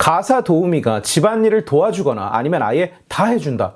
가사 도우미가 집안일을 도와주거나 아니면 아예 다 해준다.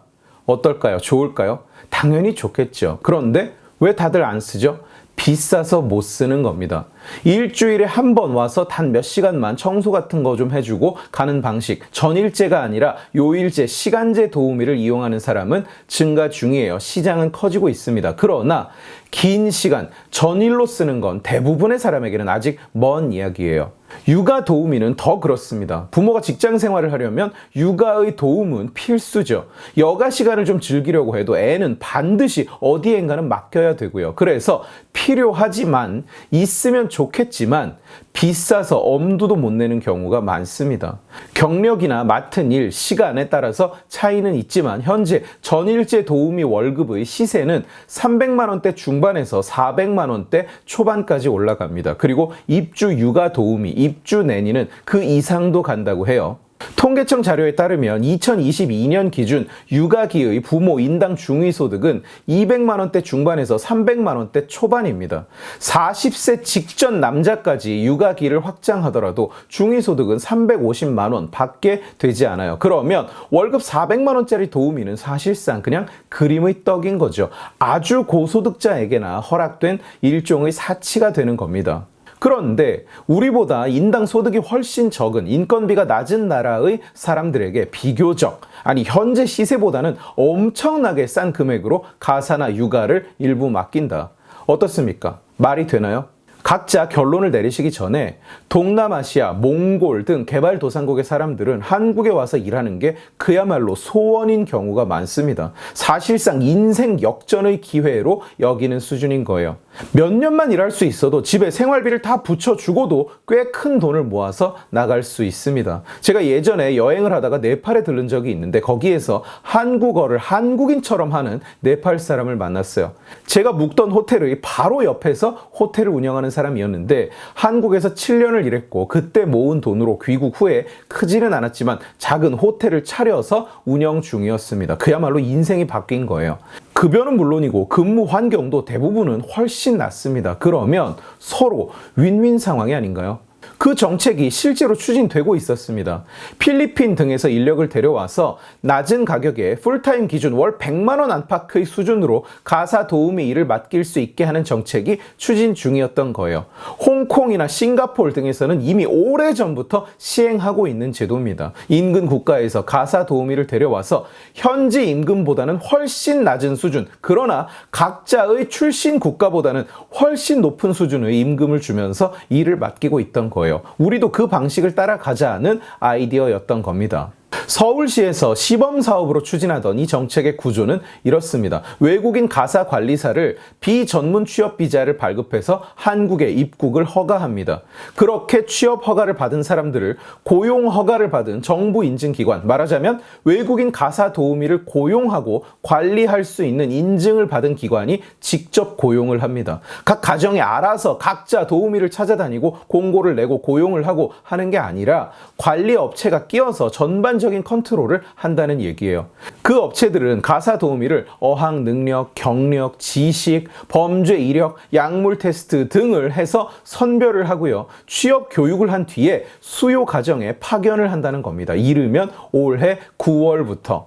어떨까요? 좋을까요? 당연히 좋겠죠. 그런데 왜 다들 안 쓰죠? 비싸서 못 쓰는 겁니다. 일주일에 한 번 와서 단 몇 시간만 청소 같은 거 좀 해주고 가는 방식, 전일제가 아니라 요일제, 시간제 도우미를 이용하는 사람은 증가 중이에요. 시장은 커지고 있습니다. 그러나 긴 시간, 전일로 쓰는 건 대부분의 사람에게는 아직 먼 이야기예요. 육아 도우미는 더 그렇습니다. 부모가 직장 생활을 하려면 육아의 도움은 필수죠. 여가 시간을 좀 즐기려고 해도 애는 반드시 어디엔가는 맡겨야 되고요. 그래서 필요하지만 있으면 좋겠지만 비싸서 엄두도 못 내는 경우가 많습니다. 경력이나 맡은 일, 시간에 따라서 차이는 있지만 현재 전일제 도우미 월급의 시세는 300만 원대 중반에서 400만 원대 초반까지 올라갑니다. 그리고 입주 육아 도우미, 입주 내니는 그 이상도 간다고 해요. 통계청 자료에 따르면 2022년 기준 육아기의 부모 인당 중위소득은 200만 원대 중반에서 300만 원대 초반입니다. 40세 직전 남자까지 육아기를 확장하더라도 중위소득은 350만 원 밖에 되지 않아요. 그러면 월급 400만 원짜리 도우미는 사실상 그냥 그림의 떡인 거죠. 아주 고소득자에게나 허락된 일종의 사치가 되는 겁니다. 그런데 우리보다 인당 소득이 훨씬 적은 인건비가 낮은 나라의 사람들에게 비교적, 아니 현재 시세보다는 엄청나게 싼 금액으로 가사나 육아를 일부 맡긴다. 어떻습니까? 말이 되나요? 각자 결론을 내리시기 전에 동남아시아, 몽골 등 개발도상국의 사람들은 한국에 와서 일하는 게 그야말로 소원인 경우가 많습니다. 사실상 인생 역전의 기회로 여기는 수준인 거예요. 몇 년만 일할 수 있어도 집에 생활비를 다 붙여주고도 꽤 큰 돈을 모아서 나갈 수 있습니다. 제가 예전에 여행을 하다가 네팔에 들른 적이 있는데 거기에서 한국어를 한국인처럼 하는 네팔 사람을 만났어요. 제가 묵던 호텔의 바로 옆에서 호텔을 운영하는 사람이었는데 한국에서 7년을 일했고 그때 모은 돈으로 귀국 후에 크지는 않았지만 작은 호텔을 차려서 운영 중이었습니다. 그야말로 인생이 바뀐 거예요. 급여는 물론이고 근무 환경도 대부분은 훨씬 낫습니다. 그러면 서로 윈윈 상황이 아닌가요? 그 정책이 실제로 추진되고 있었습니다. 필리핀 등에서 인력을 데려와서 낮은 가격에 풀타임 기준 월 100만 원 안팎의 수준으로 가사 도우미 일을 맡길 수 있게 하는 정책이 추진 중이었던 거예요. 홍콩이나 싱가포르 등에서는 이미 오래전부터 시행하고 있는 제도입니다. 인근 국가에서 가사 도우미를 데려와서 현지 임금보다는 훨씬 낮은 수준, 그러나 각자의 출신 국가보다는 훨씬 높은 수준의 임금을 주면서 일을 맡기고 있던 거예요. 우리도 그 방식을 따라가자는 아이디어였던 겁니다. 서울시에서 시범사업으로 추진하던 이 정책의 구조는 이렇습니다. 외국인 가사 관리사를 비전문 취업 비자를 발급해서 한국에 입국을 허가합니다. 그렇게 취업 허가를 받은 사람들을 고용 허가를 받은 정부 인증기관, 말하자면 외국인 가사 도우미를 고용하고 관리할 수 있는 인증을 받은 기관이 직접 고용을 합니다. 각 가정이 알아서 각자 도우미를 찾아다니고 공고를 내고 고용을 하고 하는 게 아니라 관리 업체가 끼어서 전반적인 컨트롤을 한다는 얘기예요. 그 업체들은 가사 도우미를 어학 능력, 경력, 지식, 범죄 이력, 약물 테스트 등을 해서 선별을 하고요. 취업 교육을 한 뒤에 수요 가정에 파견을 한다는 겁니다. 이르면 올해 9월부터.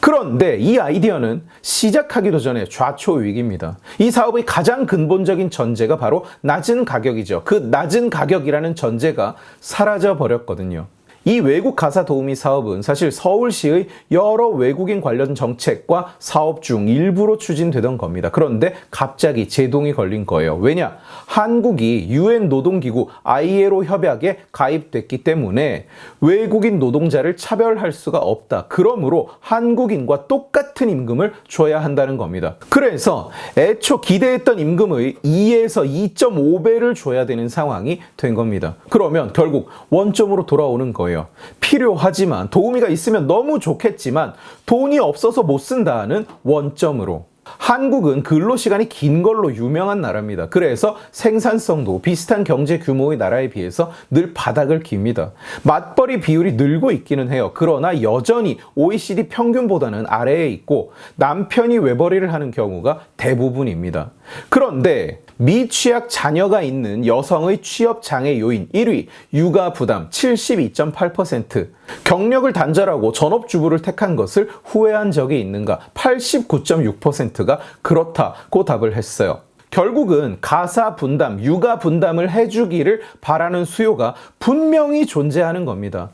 그런데 이 아이디어는 시작하기도 전에 좌초위기입니다. 이 사업의 가장 근본적인 전제가 바로 낮은 가격이죠. 그 낮은 가격이라는 전제가 사라져 버렸거든요. 이 외국 가사 도우미 사업은 사실 서울시의 여러 외국인 관련 정책과 사업 중 일부로 추진되던 겁니다. 그런데 갑자기 제동이 걸린 거예요. 왜냐? 한국이 UN 노동기구 ILO 협약에 가입됐기 때문에 외국인 노동자를 차별할 수가 없다. 그러므로 한국인과 똑같은 임금을 줘야 한다는 겁니다. 그래서 애초 기대했던 임금의 2에서 2.5배를 줘야 되는 상황이 된 겁니다. 그러면 결국 원점으로 돌아오는 거예요. 필요하지만 도우미가 있으면 너무 좋겠지만 돈이 없어서 못 쓴다는 원점으로. 한국은 근로시간이 긴 걸로 유명한 나라입니다. 그래서 생산성도 비슷한 경제 규모의 나라에 비해서 늘 바닥을 깁니다. 맞벌이 비율이 늘고 있기는 해요. 그러나 여전히 OECD 평균보다는 아래에 있고 남편이 외벌이를 하는 경우가 대부분입니다. 그런데 미취학 자녀가 있는 여성의 취업 장애 요인 1위, 육아 부담 72.8%, 경력을 단절하고 전업주부를 택한 것을 후회한 적이 있는가 89.6%가 그렇다고 답을 했어요. 결국은 가사 분담, 육아 분담을 해주기를 바라는 수요가 분명히 존재하는 겁니다.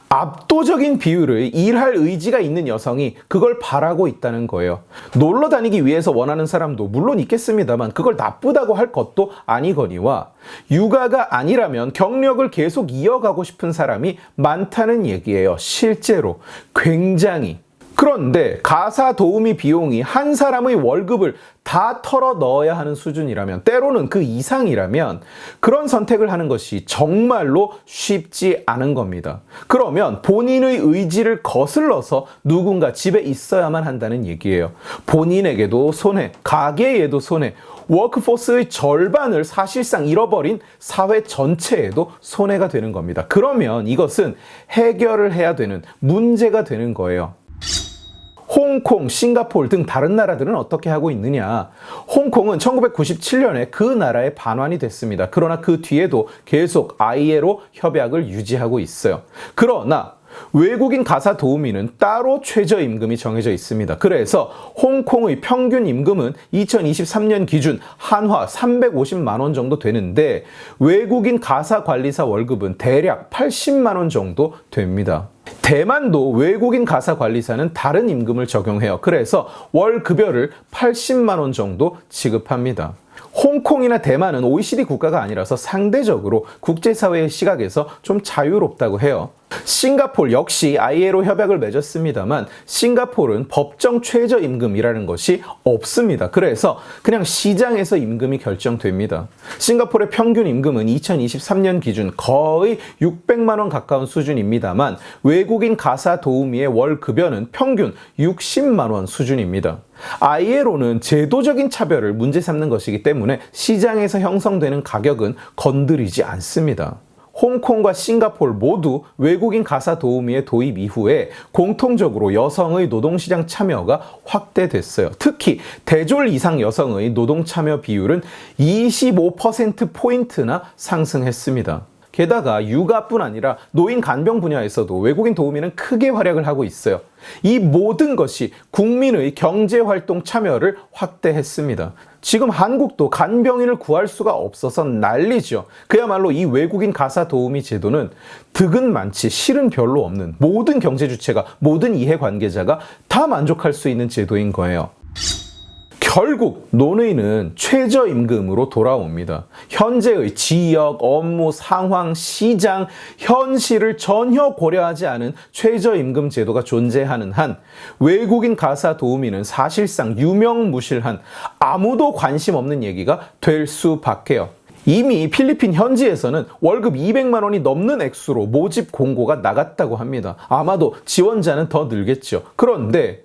압도적인 비율의 일할 의지가 있는 여성이 그걸 바라고 있다는 거예요. 놀러 다니기 위해서 원하는 사람도 물론 있겠습니다만 그걸 나쁘다고 할 것도 아니거니와 육아가 아니라면 경력을 계속 이어가고 싶은 사람이 많다는 얘기예요. 실제로 굉장히. 그런데 가사 도우미 비용이 한 사람의 월급을 다 털어 넣어야 하는 수준이라면, 때로는 그 이상이라면 그런 선택을 하는 것이 정말로 쉽지 않은 겁니다. 그러면 본인의 의지를 거슬러서 누군가 집에 있어야만 한다는 얘기예요. 본인에게도 손해, 가게에도 손해, 워크포스의 절반을 사실상 잃어버린 사회 전체에도 손해가 되는 겁니다. 그러면 이것은 해결을 해야 되는 문제가 되는 거예요. 홍콩, 싱가포르 등 다른 나라들은 어떻게 하고 있느냐? 홍콩은 1997년에 그 나라의 반환이 됐습니다. 그러나 그 뒤에도 계속 ILO 협약을 유지하고 있어요. 그러나 외국인 가사 도우미는 따로 최저임금이 정해져 있습니다. 그래서 홍콩의 평균 임금은 2023년 기준 한화 350만 원 정도 되는데 외국인 가사 관리사 월급은 대략 80만 원 정도 됩니다. 대만도 외국인 가사 관리사는 다른 임금을 적용해요. 그래서 월 급여를 80만 원 정도 지급합니다. 홍콩이나 대만은 OECD 국가가 아니라서 상대적으로 국제사회의 시각에서 좀 자유롭다고 해요. 싱가포르 역시 ILO 협약을 맺었습니다만 싱가포르는 법정 최저임금이라는 것이 없습니다. 그래서 그냥 시장에서 임금이 결정됩니다. 싱가포르의 평균 임금은 2023년 기준 거의 600만 원 가까운 수준입니다만 외국인 가사 도우미의 월 급여는 평균 60만 원 수준입니다. ILO는 제도적인 차별을 문제 삼는 것이기 때문에 시장에서 형성되는 가격은 건드리지 않습니다. 홍콩과 싱가포르 모두 외국인 가사 도우미의 도입 이후에 공통적으로 여성의 노동시장 참여가 확대됐어요. 특히 대졸 이상 여성의 노동 참여 비율은 25%포인트나 상승했습니다. 게다가 육아뿐 아니라 노인 간병 분야에서도 외국인 도우미는 크게 활약을 하고 있어요. 이 모든 것이 국민의 경제활동 참여를 확대했습니다. 지금 한국도 간병인을 구할 수가 없어서 난리죠. 그야말로 이 외국인 가사 도우미 제도는 득은 많지 실은 별로 없는, 모든 경제 주체가, 모든 이해관계자가 다 만족할 수 있는 제도인 거예요. 결국 논의는 최저임금으로 돌아옵니다. 현재의 지역, 업무, 상황, 시장, 현실을 전혀 고려하지 않은 최저임금 제도가 존재하는 한 외국인 가사 도우미는 사실상 유명무실한, 아무도 관심 없는 얘기가 될 수밖에요. 이미 필리핀 현지에서는 월급 200만 원이 넘는 액수로 모집 공고가 나갔다고 합니다. 아마도 지원자는 더 늘겠죠. 그런데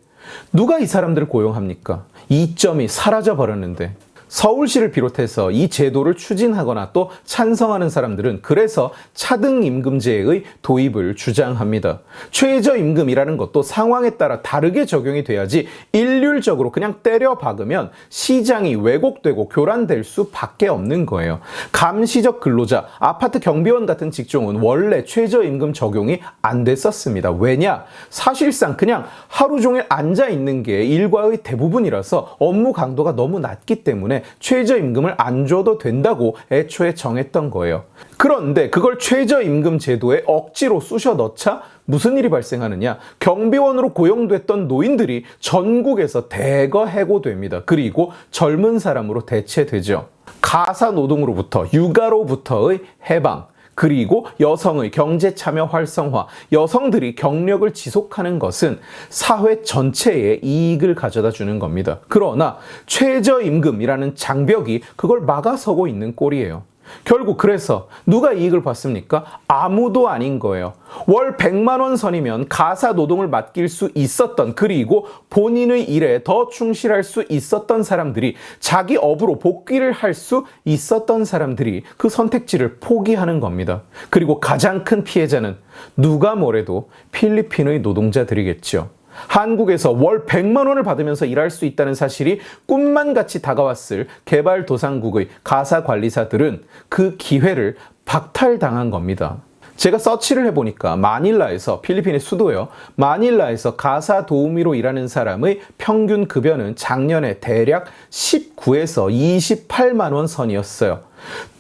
누가 이 사람들을 고용합니까? 이점이 사라져 버렸는데. 서울시를 비롯해서 이 제도를 추진하거나 또 찬성하는 사람들은 그래서 차등임금제의 도입을 주장합니다. 최저임금이라는 것도 상황에 따라 다르게 적용이 돼야지 일률적으로 그냥 때려 박으면 시장이 왜곡되고 교란될 수밖에 없는 거예요. 감시적 근로자, 아파트 경비원 같은 직종은 원래 최저임금 적용이 안 됐었습니다. 왜냐? 사실상 그냥 하루 종일 앉아 있는 게 일과의 대부분이라서 업무 강도가 너무 낮기 때문에 최저임금을 안 줘도 된다고 애초에 정했던 거예요. 그런데 그걸 최저임금 제도에 억지로 쑤셔 넣자 무슨 일이 발생하느냐? 경비원으로 고용됐던 노인들이 전국에서 대거 해고됩니다. 그리고 젊은 사람으로 대체되죠. 가사 노동으로부터, 육아로부터의 해방, 그리고 여성의 경제 참여 활성화, 여성들이 경력을 지속하는 것은 사회 전체에 이익을 가져다 주는 겁니다. 그러나 최저임금이라는 장벽이 그걸 막아서고 있는 꼴이에요. 결국 그래서 누가 이익을 봤습니까? 아무도 아닌 거예요. 월 100만 원 선이면 가사 노동을 맡길 수 있었던, 그리고 본인의 일에 더 충실할 수 있었던 사람들이, 자기 업으로 복귀를 할 수 있었던 사람들이 그 선택지를 포기하는 겁니다. 그리고 가장 큰 피해자는 누가 뭐래도 필리핀의 노동자들이겠죠. 한국에서 월 100만 원을 받으면서 일할 수 있다는 사실이 꿈만 같이 다가왔을 개발도상국의 가사관리사들은 그 기회를 박탈당한 겁니다. 제가 서치를 해보니까 마닐라에서, 필리핀의 수도요, 마닐라에서 가사 도우미로 일하는 사람의 평균 급여는 작년에 대략 19에서 28만 원 선이었어요.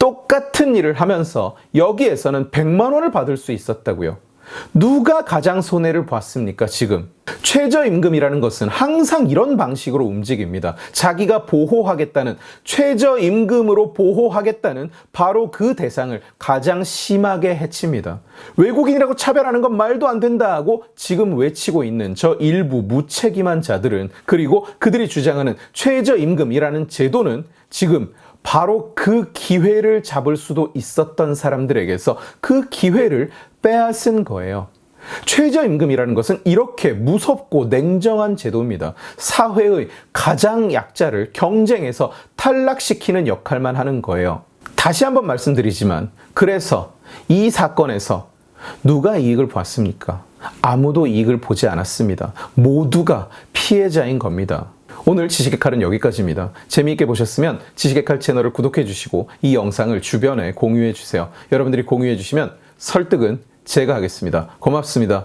똑같은 일을 하면서 여기에서는 100만 원을 받을 수 있었다고요. 누가 가장 손해를 봤습니까, 지금? 최저임금이라는 것은 항상 이런 방식으로 움직입니다. 자기가 보호하겠다는, 최저임금으로 보호하겠다는 바로 그 대상을 가장 심하게 해칩니다. 외국인이라고 차별하는 건 말도 안 된다 하고 지금 외치고 있는 저 일부 무책임한 자들은, 그리고 그들이 주장하는 최저임금이라는 제도는 지금 바로 그 기회를 잡을 수도 있었던 사람들에게서 그 기회를 빼앗은 거예요. 최저임금이라는 것은 이렇게 무섭고 냉정한 제도입니다. 사회의 가장 약자를 경쟁에서 탈락시키는 역할만 하는 거예요. 다시 한번 말씀드리지만, 그래서 이 사건에서 누가 이익을 봤습니까? 아무도 이익을 보지 않았습니다. 모두가 피해자인 겁니다. 오늘 지식의 칼은 여기까지입니다. 재미있게 보셨으면 지식의 칼 채널을 구독해 주시고 이 영상을 주변에 공유해 주세요. 여러분들이 공유해 주시면 설득은 제가 하겠습니다. 고맙습니다.